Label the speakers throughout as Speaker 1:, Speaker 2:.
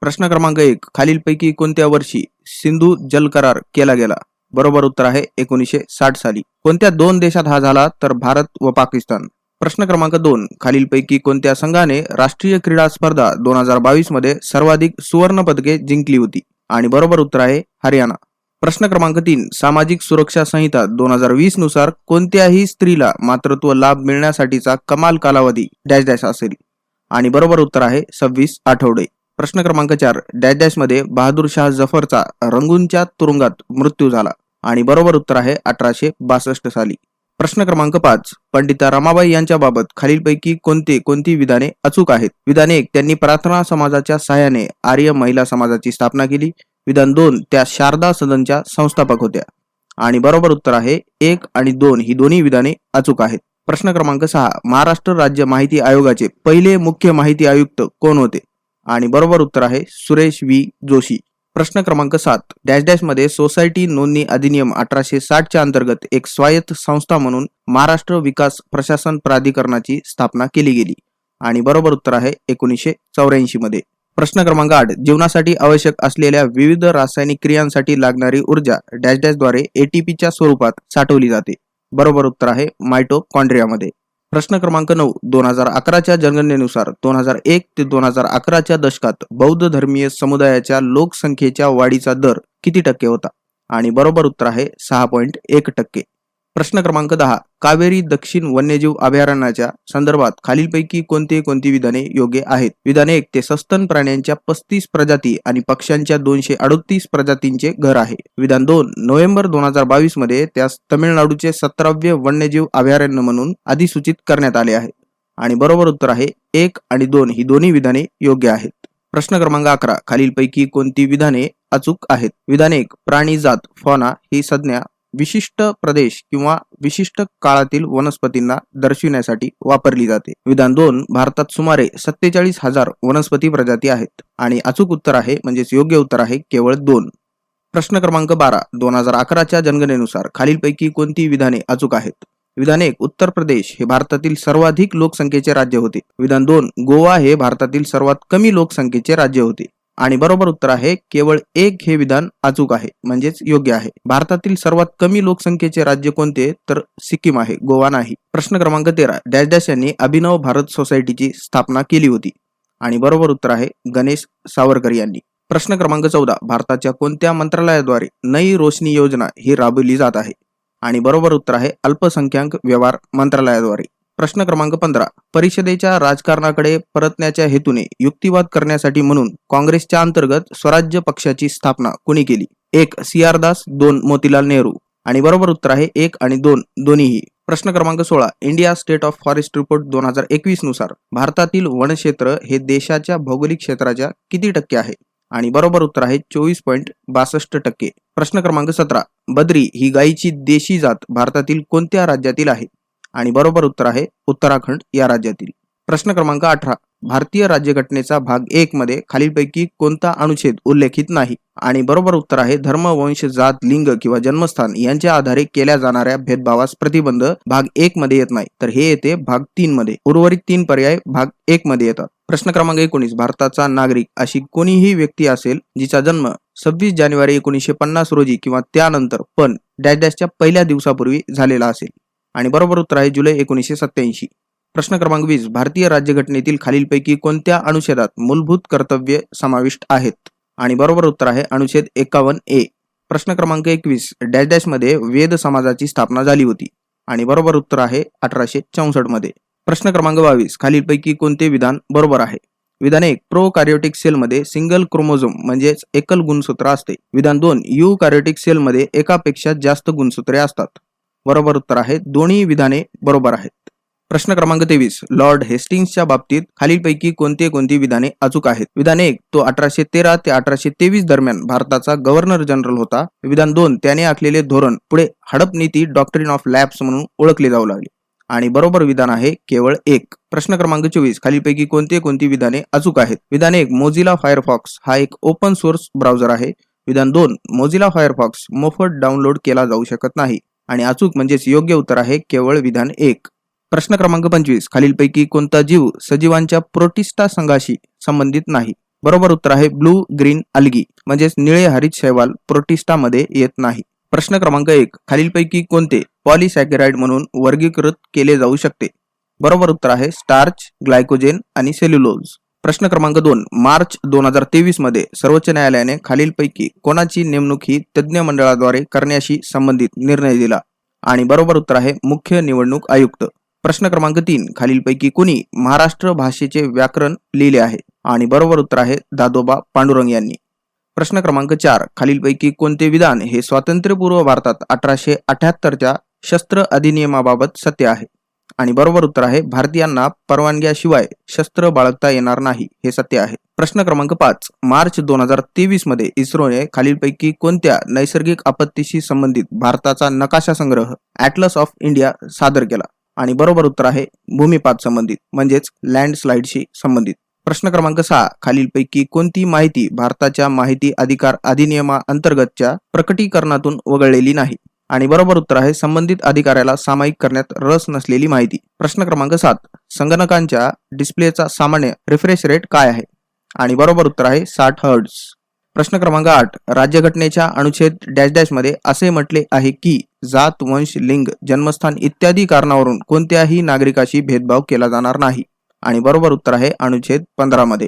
Speaker 1: प्रश्न क्रमांक 1. खालीलपैकी कोणत्या वर्षी सिंधू जल करार केला गेला? बरोबर उत्तर आहे 1960 साली. कोणत्या दोन देशात हा झाला? तर भारत व पाकिस्तान. प्रश्न क्रमांक 2. खालीलपैकी कोणत्या संघाने राष्ट्रीय क्रीडा स्पर्धा 2022 मध्ये सर्वाधिक सुवर्ण पदके जिंकली होती? आणि बरोबर उत्तर आहे हरियाणा. प्रश्न क्रमांक 3. सामाजिक सुरक्षा संहिता 2020 नुसार कोणत्याही स्त्रीला मातृत्व लाभ मिळण्यासाठीचा कमाल कालावधी डॅश डॅश असेल? आणि बरोबर उत्तर आहे 26 आठवडे. प्रश्न क्रमांक 4. डॅश डॅश मध्ये बहादूर शाह जफरचा रंगूनच्या तुरुंगात मृत्यू झाला? आणि बरोबर उत्तर आहे 1862 साली. प्रश्न क्रमांक 5. पंडिता रमाबाई यांच्या बाबत खालीलपैकी कोणती विधाने अचूक आहेत? विधान 1. त्यांनी प्रार्थना समाजाच्या सहाय्याने आर्य महिला समाजाची स्थापना केली. विधान 2. त्या शारदा सदनच्या संस्थापक होत्या. आणि बरोबर उत्तर आहे 1 आणि 2 ही दोन्ही विधाने अचूक आहेत. प्रश्न क्रमांक 6. महाराष्ट्र राज्य माहिती आयोगाचे पहिले मुख्य माहिती आयुक्त कोण होते? आणि बरोबर उत्तर आहे सुरेश व्ही जोशी. प्रश्न क्रमांक 7. डॅश डॅश मध्ये सोसायटी नोंदणी अधिनियम 1860 च्या अंतर्गत एक स्वायत्त संस्था म्हणून महाराष्ट्र विकास प्रशासन प्राधिकरणाची स्थापना केली गेली? आणि बरोबर उत्तर आहे 1984 मध्ये. प्रश्न क्रमांक 8. जीवनासाठी आवश्यक असलेल्या विविध रासायनिक क्रियांसाठी लागणारी ऊर्जा डॅश डॅश द्वारे एटीपीच्या स्वरूपात साठवली जाते? बरोबर उत्तर आहे मायटोकॉन्ड्रियामध्ये. प्रश्न क्रमांक 9. 2011च्या जनगणनेनुसार 2001 ते 2011च्या दशकात बौद्ध धर्मीय समुदायाच्या लोकसंख्येच्या वाढीचा दर किती टक्के होता? आणि बरोबर उत्तर आहे 6.1%. प्रश्न क्रमांक 10. कावेरी दक्षिण वन्यजीव अभयारण्याच्या संदर्भात खालीलपैकी कोणती विधाने योग्य आहेत? विधान 1. ते सस्तन प्राण्यांच्या 35 प्रजाती आणि पक्ष्यांच्या 238 प्रजातींचे घर आहे. विधान 2. नोव्हेंबर 2022 मध्ये त्यास तमिळनाडूचे 17वे वन्यजीव अभयारण्य म्हणून अधिसूचित करण्यात आले आहे. आणि बरोबर उत्तर आहे 1 आणि 2 ही दोन्ही विधाने योग्य आहेत. प्रश्न क्रमांक 11. खालीलपैकी कोणती विधाने अचूक आहेत? विधान 1. प्राणी जात फॉना ही संज्ञा विशिष्ट प्रदेश किंवा विशिष्ट काळातील वनस्पतींना दर्शविण्यासाठी वापरली जाते. विधान 2. भारतात सुमारे 47,000 वनस्पती प्रजाती आहेत. आणि अचूक उत्तर आहे म्हणजेच योग्य उत्तर आहे केवळ 2. प्रश्न क्रमांक 12. 2011च्या जनगणनेनुसार खालीलपैकी कोणती विधाने अचूक आहेत? विधान 1. उत्तर प्रदेश हे भारतातील सर्वाधिक लोकसंख्येचे राज्य होते. विधान 2. गोवा हे भारतातील सर्वात कमी लोकसंख्येचे राज्य होते. आणि बरोबर उत्तर आहे केवळ 1 हे विधान अचूक आहे म्हणजेच योग्य आहे. भारतातील सर्वात कमी लोकसंख्येचे राज्य कोणते? तर सिक्कीम आहे, गोवा नाही. प्रश्न क्रमांक 13. डॅश डॅश यांनी अभिनव भारत सोसायटीची स्थापना केली होती? आणि बरोबर उत्तर आहे गणेश सावरकर यांनी. प्रश्न क्रमांक 14. भारताच्या कोणत्या मंत्रालयाद्वारे नई रोशनी योजना ही राबवली जात आहे? आणि बरोबर उत्तर आहे अल्पसंख्याक व्यवहार मंत्रालयाद्वारे. प्रश्न क्रमांक 15. परिषदेच्या राजकारणाकडे परतण्याच्या हेतूने युक्तिवाद करण्यासाठी म्हणून काँग्रेसच्या अंतर्गत स्वराज्य पक्षाची स्थापना कोणी केली? 1. CR दास, 2. मोतीलाल नेहरू. आणि बरोबर उत्तर आहे 1 आणि 2 दोन्हीही. प्रश्न क्रमांक 16. India state of forest report 2021 नुसार भारतातील वनक्षेत्र हे देशाच्या भौगोलिक क्षेत्राच्या किती टक्के आहे? आणि बरोबर उत्तर आहे 24.62%. प्रश्न क्रमांक 17. बद्री ही गायीची देशी जात भारतातील कोणत्या राज्यातील आहे? आणि बरोबर उत्तर आहे उत्तराखंड या राज्यातील. प्रश्न क्रमांक 18. भारतीय राज्यघटनेचा भाग 1 मध्ये खालीलपैकी कोणता अनुच्छेद उल्लेखित नाही? आणि बरोबर उत्तर आहे धर्म, वंश, जात, लिंग किंवा जन्मस्थान यांच्या आधारे केल्या जाणाऱ्या भेदभावास प्रतिबंध भाग 1 मध्ये येत नाही, तर हे येते भाग 3 मध्ये. उर्वरित 3 पर्याय भाग 1 मध्ये येतात. प्रश्न क्रमांक 19. भारताचा नागरिक अशी कोणीही व्यक्ती असेल जिचा जन्म 26 जानेवारी 1950 रोजी किंवा त्यानंतर पण डॅश डॅशच्या पहिल्या दिवसापूर्वी झालेला असेल? आणि बरोबर उत्तर आहे जुलै 1987. प्रश्न क्रमांक 20. भारतीय राज्यघटनेतील खालीलपैकी कोणत्या अनुच्छेदात मूलभूत कर्तव्ये समाविष्ट आहेत? आणि बरोबर उत्तर आहे अनुच्छेद 51A. प्रश्न क्रमांक 21. डॅश डॅश मध्ये वेद समाजाची स्थापना झाली होती? आणि बरोबर उत्तर आहे 1864 मध्ये. प्रश्न क्रमांक 22. खालीलपैकी कोणते विधान बरोबर आहे? विधान 1. प्रोकॅरियोटिक सेलमध्ये सिंगल क्रोमोझोम म्हणजेच एकल गुणसूत्र असते. विधान 2. युकॅरियोटिक सेलमध्ये एकापेक्षा जास्त गुणसूत्रे असतात. बरोबर उत्तर आहे दोन्ही विधाने बरोबर आहेत. प्रश्न क्रमांक 23. लॉर्ड हेस्टिंग्सच्या बाबतीत खालीलपैकी कोणती विधाने अचूक आहेत? विधान 1. तो 1813 ते 1823 दरम्यान भारताचा गव्हर्नर जनरल होता. विधान 2. त्याने आखलेले धोरण पुढे हडप नीती डॉक्ट्रिन ऑफ लॅप्स म्हणून ओळखले जाऊ लागले. आणि बरोबर विधान आहे केवळ 1. प्रश्न क्रमांक 24. खालीलपैकी कोणती विधाने अचूक आहेत? विधान 1. मोझिला फायरफॉक्स हा एक ओपन सोर्स ब्राउझर आहे. विधान 2. मोझिला फायरफॉक्स मोफत डाउनलोड केला जाऊ शकत नाही. आणि अचूक म्हणजेच योग्य उत्तर आहे केवळ विधान 1. प्रश्न क्रमांक 25. खालीलपैकी कोणता जीव सजीवांच्या प्रोटिस्टा संघाशी संबंधित नाही? बरोबर उत्तर आहे ब्लू ग्रीन अल्गी म्हणजेच निळे हरित शैवाल प्रोटिस्टामध्ये येत नाही. प्रश्न क्रमांक 1, खालीलपैकी कोणते पॉलिसॅकराइड म्हणून वर्गीकृत केले जाऊ शकते? बरोबर उत्तर आहे स्टार्च, ग्लायकोजेन आणि सेल्युलोज. प्रश्न क्रमांक 2, मार्च 2023 मध्ये सर्वोच्च न्यायालयाने खालीलपैकी कोणाची नेमणूक ही तज्ज्ञ मंडळाद्वारे करण्याशी संबंधित निर्णय दिला? आणि बरोबर उत्तर आहे मुख्य निवडणूक आयुक्त. प्रश्न क्रमांक 3, खालीलपैकी कुणी महाराष्ट्र भाषेचे व्याकरण लिहिले आहे? आणि बरोबर उत्तर आहे दादोबा पांडुरंग यांनी. प्रश्न क्रमांक 4, खालीलपैकी कोणते विधान हे स्वातंत्र्यपूर्व भारतात 1878च्या शस्त्र अधिनियमाबाबत सत्य आहे? आणि बरोबर उत्तर आहे भारतीयांना परवानग्याशिवाय शस्त्र बाळगता येणार नाही हे सत्य आहे. प्रश्न क्रमांक 5, मार्च 2023 मध्ये इस्रोने खालीलपैकी कोणत्या नैसर्गिक आपत्तीशी संबंधित भारताचा नकाशा संग्रह ॲटलस ऑफ इंडिया सादर केला? आणि बरोबर उत्तर आहे भूमिपात संबंधित म्हणजेच लँडस्लाइडशी संबंधित. प्रश्न क्रमांक 6, खालीलपैकी कोणती माहिती भारताच्या माहिती अधिकार अधिनियमा अंतर्गतच्या प्रकटीकरणातून वगळलेली नाही? आणि बरोबर उत्तर आहे संबंधित अधिकाऱ्याला सामायिक करण्यात रस नसलेली माहिती. प्रश्न क्रमांक 7, संगणकांच्या डिस्प्लेचा सामान्य रिफ्रेश रेट काय आहे? आणि बरोबर उत्तर आहे 60 हर्ट्झ. प्रश्न क्रमांक 8, राज्यघटनेच्या अनुच्छेद डॅश डॅश मध्ये असे म्हटले आहे की जात, वंश, लिंग, जन्मस्थान इत्यादी कारणावरून कोणत्याही नागरिकाशी भेदभाव केला जाणार नाही? आणि बरोबर उत्तर आहे अनुच्छेद 15 मध्ये.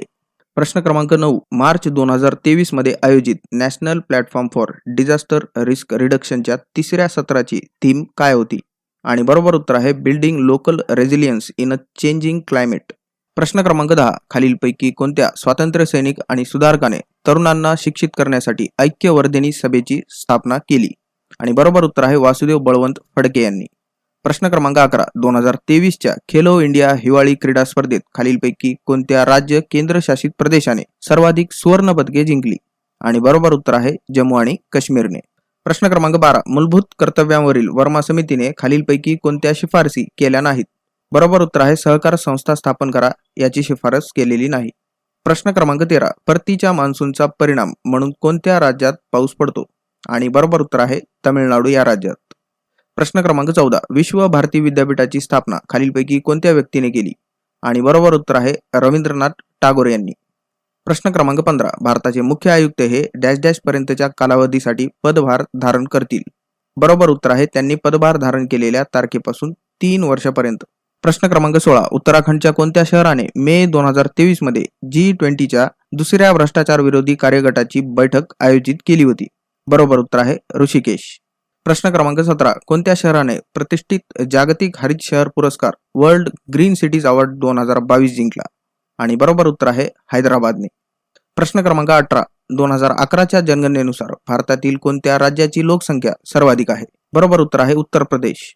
Speaker 1: प्रश्न क्रमांक 9, मार्च 2023 मध्ये आयोजित national platform for disaster risk रिडक्शनच्या तिसऱ्या सत्राची थीम काय होती? आणि बरोबर उत्तर आहे building local resilience in a changing climate. प्रश्न क्रमांक 10, खालीलपैकी कोणत्या स्वातंत्र्य सैनिक आणि सुधारकाने तरुणांना शिक्षित करण्यासाठी ऐक्यवर्धिनी सभेची स्थापना केली? आणि बरोबर उत्तर आहे वासुदेव बळवंत फडके यांनी. प्रश्न क्रमांक 11, 2023च्या खेलो इंडिया हिवाळी क्रीडा स्पर्धेत खालीलपैकी कोणत्या राज्य केंद्रशासित प्रदेशाने सर्वाधिक सुवर्ण पदके जिंकली? आणि बरोबर उत्तर आहे जम्मू आणि काश्मीरने. प्रश्न क्रमांक 12, मूलभूत कर्तव्यांवरील वर्मा समितीने खालीलपैकी कोणत्या शिफारसी केल्या नाहीत? बरोबर उत्तर आहे सहकार संस्था स्थापन करा याची शिफारस केलेली नाही. प्रश्न क्रमांक 13, परतीच्या मान्सूनचा परिणाम म्हणून कोणत्या राज्यात पाऊस पडतो? आणि बरोबर उत्तर आहे तामिळनाडू या राज्यात. प्रश्न क्रमांक 14, विश्व भारती विद्यापीठाची स्थापना खालीलपैकी कोणत्या व्यक्तीने केली? आणि बरोबर उत्तर आहे रवींद्रनाथ टागोर यांनी. प्रश्न क्रमांक 15, भारताचे मुख्य आयुक्त हे डॅश डॅश पर्यंतच्या कालावधीसाठी पदभार धारण करतील? बरोबर उत्तर आहे त्यांनी पदभार धारण केलेल्या तारखेपासून 3 वर्षापर्यंत. प्रश्न क्रमांक 16, उत्तराखंडच्या कोणत्या शहराने मे 2023 मध्ये G20च्या दुसऱ्या भ्रष्टाचार विरोधी कार्यगटाची बैठक आयोजित केली होती? बरोबर उत्तर आहे ऋषिकेश. प्रश्न क्रमांक 17, कोणत्या शहराने प्रतिष्ठित जागतिक हरित शहर पुरस्कार वर्ल्ड ग्रीन सिटीज अवॉर्ड 2022 जिंकला? आणि बरोबर उत्तर आहे हैदराबादने. प्रश्न क्रमांक 18, 2011च्या जनगणनेनुसार भारतातील कोणत्या राज्याची लोकसंख्या सर्वाधिक आहे? बरोबर उत्तर आहे उत्तर प्रदेश.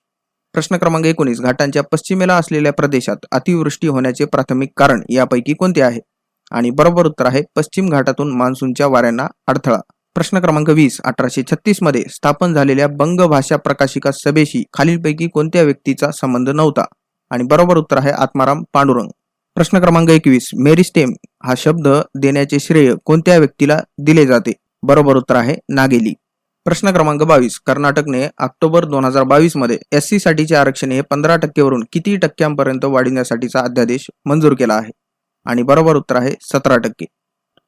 Speaker 1: प्रश्न क्रमांक 19, घाटांच्या पश्चिमेला असलेल्या प्रदेशात अतिवृष्टी होण्याचे प्राथमिक कारण यापैकी कोणते आहे? आणि बरोबर उत्तर आहे पश्चिम घाटातून मान्सूनच्या वाऱ्यांना अडथळा. प्रश्न क्रमांक 20, 1836 मध्ये स्थापन झालेल्या बंग भाषा प्रकाशिका सभेशी खालीलपैकी कोणत्या व्यक्तीचा संबंध नव्हता? आणि बरोबर उत्तर आहे आत्माराम पांडुरंग. प्रश्न क्रमांक 21, मेरिस्टेम हा शब्द देण्याचे श्रेय कोणत्या व्यक्तीला दिले जाते? बरोबर उत्तर आहे नागेली. प्रश्न क्रमांक 22, कर्नाटकने ऑक्टोबर 2022 मध्ये SC साठीचे आरक्षण हे 15% वरून किती टक्क्यांपर्यंत वाढविण्यासाठीचा अध्यादेश मंजूर केला आहे? आणि बरोबर उत्तर आहे 17%.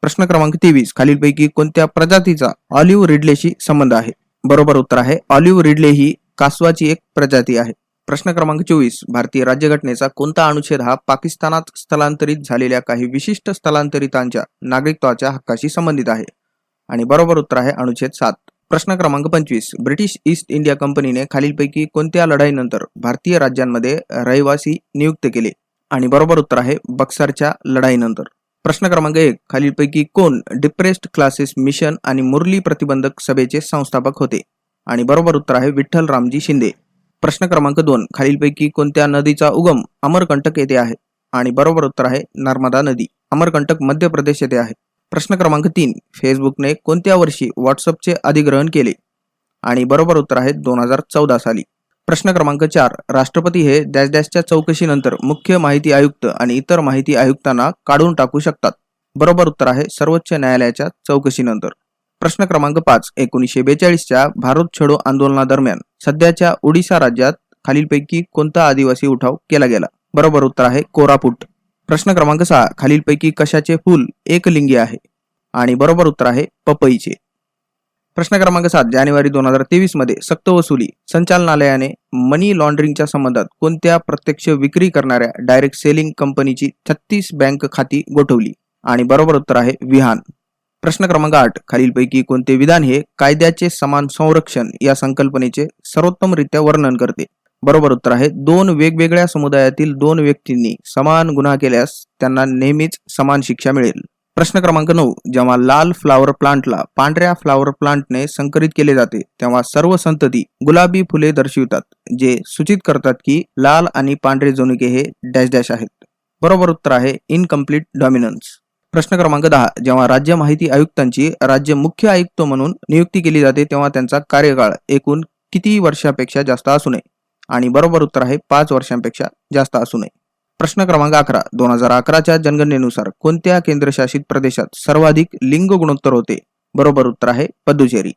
Speaker 1: प्रश्न क्रमांक 23, खालीलपैकी कोणत्या प्रजातीचा ऑलिव्ह रिडलेशी संबंध आहे? बरोबर उत्तर आहे ऑलिव्ह रिडले ही कासवाची एक प्रजाती आहे. प्रश्न क्रमांक 24, भारतीय राज्यघटनेचा कोणता अनुच्छेद हा पाकिस्तानात स्थलांतरित झालेल्या काही विशिष्ट स्थलांतरितांच्या नागरिकत्वाच्या हक्काशी संबंधित आहे? आणि बरोबर उत्तर आहे अनुच्छेद 7. प्रश्न क्रमांक 25, ब्रिटिश ईस्ट इंडिया कंपनीने खालीलपैकी कोणत्या लढाईनंतर भारतीय राज्यांमध्ये रहिवासी नियुक्त केले? आणि बरोबर उत्तर आहे बक्सरच्या लढाईनंतर. प्रश्न क्रमांक 1, खालीलपैकी कोण डिप्रेस्ड क्लासेस मिशन आणि मुरली प्रतिबंधक सभेचे संस्थापक होते? आणि बरोबर उत्तर आहे विठ्ठल रामजी शिंदे. प्रश्न क्रमांक 2, खालीलपैकी कोणत्या नदीचा उगम अमरकंटक येथे आहे? आणि बरोबर उत्तर आहे नर्मदा नदी. अमरकंटक मध्य प्रदेश येथे आहे. प्रश्न क्रमांक 3, फेसबुकने कोणत्या वर्षी व्हॉट्सअपचे अधिग्रहण केले? आणि बरोबर उत्तर आहे 2014 साली. प्रश्न क्रमांक 4, राष्ट्रपती हे डॅश डॅशच्या चौकशीनंतर मुख्य माहिती आयुक्त आणि इतर माहिती आयुक्तांना काढून टाकू शकतात? बरोबर उत्तर आहे सर्वोच्च न्यायालयाच्या चौकशीनंतर. प्रश्न क्रमांक 5, 1942च्या भारत छोडो आंदोलनादरम्यान सध्याच्या ओडिशा राज्यात खालीलपैकी कोणता आदिवासी उठाव केला गेला? बरोबर उत्तर आहे कोरापुट. प्रश्न क्रमांक 6 खालीलपैकी कशाचे फूल एकलिंगी आहे? आणि बरोबर उत्तर आहे पपईचे. प्रश्न क्रमांक 7 जानेवारी 2023 मध्ये सक्तवसुली संचालनालयाने मनी लॉन्ड्रिंगच्या संबंधात कोणत्या प्रत्यक्ष विक्री करणाऱ्या डायरेक्ट सेलिंग कंपनीची 36 बँक खाती गोठवली? आणि बरोबर उत्तर आहे विहान. प्रश्न क्रमांक 8 खालीलपैकी कोणते विधान हे कायद्याचे समान संरक्षण या संकल्पनेचे सर्वोत्तमरित्या वर्णन करते? बरोबर उत्तर आहे दोन वेगवेगळ्या समुदायातील दोन व्यक्तींनी समान गुन्हा केल्यास त्यांना नेहमीच समान शिक्षा मिळेल. प्रश्न क्रमांक 9 जेव्हा लाल फ्लावर प्लांटला पांढऱ्या फ्लावर प्लांटने संकरित केले जाते तेव्हा सर्व संतती गुलाबी फुले दर्शवितात, जे सूचित करतात की लाल आणि पांढरे जनुके हे डॅश डॅश आहेत. बरोबर उत्तर आहे इनकम्प्लीट डॉमिनन्स. प्रश्न क्रमांक 10 जेव्हा राज्य माहिती आयुक्तांची राज्य मुख्य आयुक्त म्हणून नियुक्ती केली जाते तेव्हा त्यांचा कार्यकाळ एकूण किती वर्षापेक्षा जास्त असू नये? आणि बरोबर उत्तर आहे 5 वर्षांपेक्षा जास्त असू नये. प्रश्न क्रमांक 11 2011च्या जनगणनेनुसार कोणत्या केंद्रशासित प्रदेशात सर्वाधिक लिंग गुणोत्तर होते? बरोबर उत्तर आहे पदुचेरी.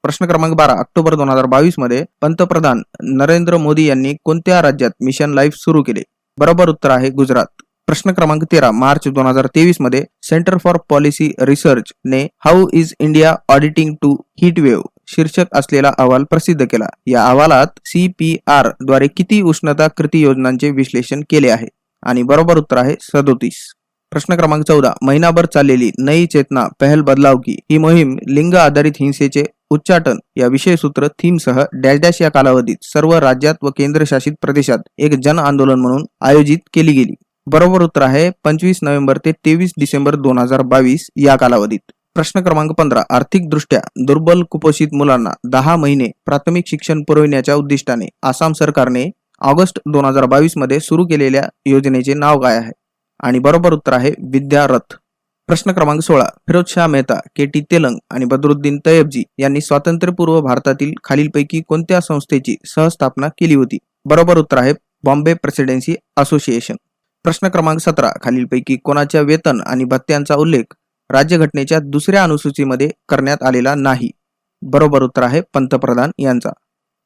Speaker 1: प्रश्न क्रमांक 12 ऑक्टोबर 2022 मध्ये पंतप्रधान नरेंद्र मोदी यांनी कोणत्या राज्यात मिशन लाईफ सुरू केले? बरोबर उत्तर आहे गुजरात. प्रश्न क्रमांक 13 मार्च 2023 मध्ये सेंटर फॉर पॉलिसी रिसर्च ने how is India auditing to heat wave शीर्षक असलेला अहवाल प्रसिद्ध केला. या अहवालात CPR द्वारे किती उष्णता कृती योजनांचे विश्लेषण केले आहे? आणि बरोबर उत्तर आहे 37. प्रश्न क्रमांक 14 महिनाभर चाललेली नई चेतना पहल बदलाव की ही मोहीम लिंग आधारित हिंसेचे उच्चाटन या विषयसूत्र थीमसह डॅश डॅश या कालावधीत सर्व राज्यात व केंद्रशासित प्रदेशात एक जन आंदोलन म्हणून आयोजित केली गेली. बरोबर उत्तर आहे 25 नोव्हेंबर ते 23 डिसेंबर 2022 या कालावधीत. प्रश्न क्रमांक 15 आर्थिक दृष्ट्या दुर्बल कुपोषित मुलांना 10 महिने प्राथमिक शिक्षण पुरविण्याच्या उद्दिष्टाने आसाम सरकारने ऑगस्ट 2022 मध्ये सुरू केलेल्या योजनेचे नाव काय आहे? आणि बरोबर उत्तर आहे विद्यारथ. प्रश्न क्रमांक 16 फिरोजशाह मेहता, KT तेलंग आणि बदरुद्दीन तय्यबजी यांनी स्वातंत्र्यपूर्व भारतातील खालीलपैकी कोणत्या संस्थेची सहस्थापना केली होती? बरोबर उत्तर आहे बॉम्बे प्रेसिडेन्सी असोसिएशन. प्रश्न क्रमांक 17 खालीलपैकी कोणाच्या वेतन आणि भत्त्यांचा उल्लेख राज्यघटनेच्या दुसऱ्या अनुसूचीमध्ये करण्यात आलेला नाही? बरोबर उत्तर आहे पंतप्रधान यांचा.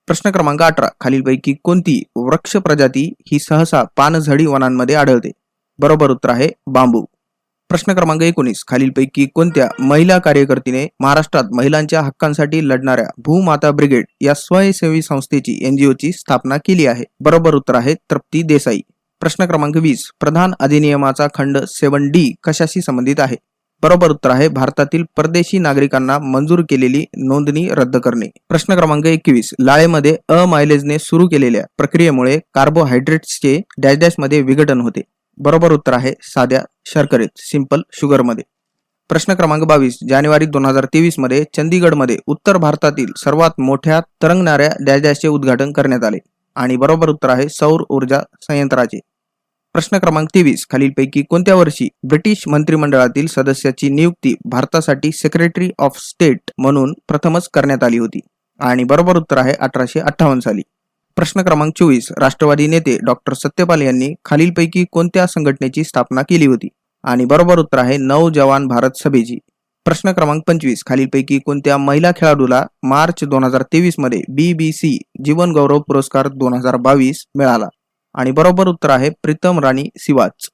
Speaker 1: प्रश्न क्रमांक 18 खालीलपैकी कोणती वृक्ष प्रजाती ही सहसा पानझडी वनांमध्ये आढळते? बरोबर उत्तर आहे बांबू. प्रश्न क्रमांक 19 खालीलपैकी कोणत्या महिला कार्यकर्तीने महाराष्ट्रात महिलांच्या हक्कांसाठी लढणाऱ्या भूमाता ब्रिगेड या स्वयंसेवी संस्थेची NGO ची स्थापना केली आहे? बरोबर उत्तर आहे तृप्ती देसाई. प्रश्न क्रमांक 20 प्रधान अधिनियमाचा खंड 7D कशाशी संबंधित आहे? बरोबर उत्तर आहे भारतातील परदेशी नागरिकांना मंजूर केलेली नोंदणी रद्द करणे. प्रश्न क्रमांक 21 लाळेमध्ये अमायलेजने सुरू केलेल्या प्रक्रियेमुळे कार्बोहायड्रेट्सचे डॅश डॅश मध्ये विघटन होते? बरोबर उत्तर आहे साध्या शर्करेत सिंपल शुगर मध्ये. प्रश्न क्रमांक 22 जानेवारी 2023 मध्ये चंदीगडमध्ये उत्तर भारतातील सर्वात मोठ्या तरंगणाऱ्या डॅश डॅशचे उद्घाटन करण्यात आले? आणि बरोबर उत्तर आहे सौर ऊर्जा संयंत्राचे. प्रश्न क्रमांक 23 खालीलपैकी कोणत्या वर्षी ब्रिटिश मंत्रिमंडळातील सदस्याची नियुक्ती भारतासाठी सेक्रेटरी ऑफ स्टेट म्हणून प्रथमच करण्यात आली होती? आणि बरोबर उत्तर आहे 1858 साली. प्रश्न क्रमांक 24 राष्ट्रवादी नेते डॉक्टर सत्यपाल यांनी खालीलपैकी कोणत्या संघटनेची स्थापना केली होती? आणि बरोबर उत्तर आहे नवजवान भारत सभेची. प्रश्न क्रमांक 25 खालीलपैकी कोणत्या महिला खेळाडूला मार्च 2023 मध्ये BBC जीवन गौरव पुरस्कार 2022 मिळाला? आणि बरोबर उत्तर आहे प्रीतम राणी सिवाच.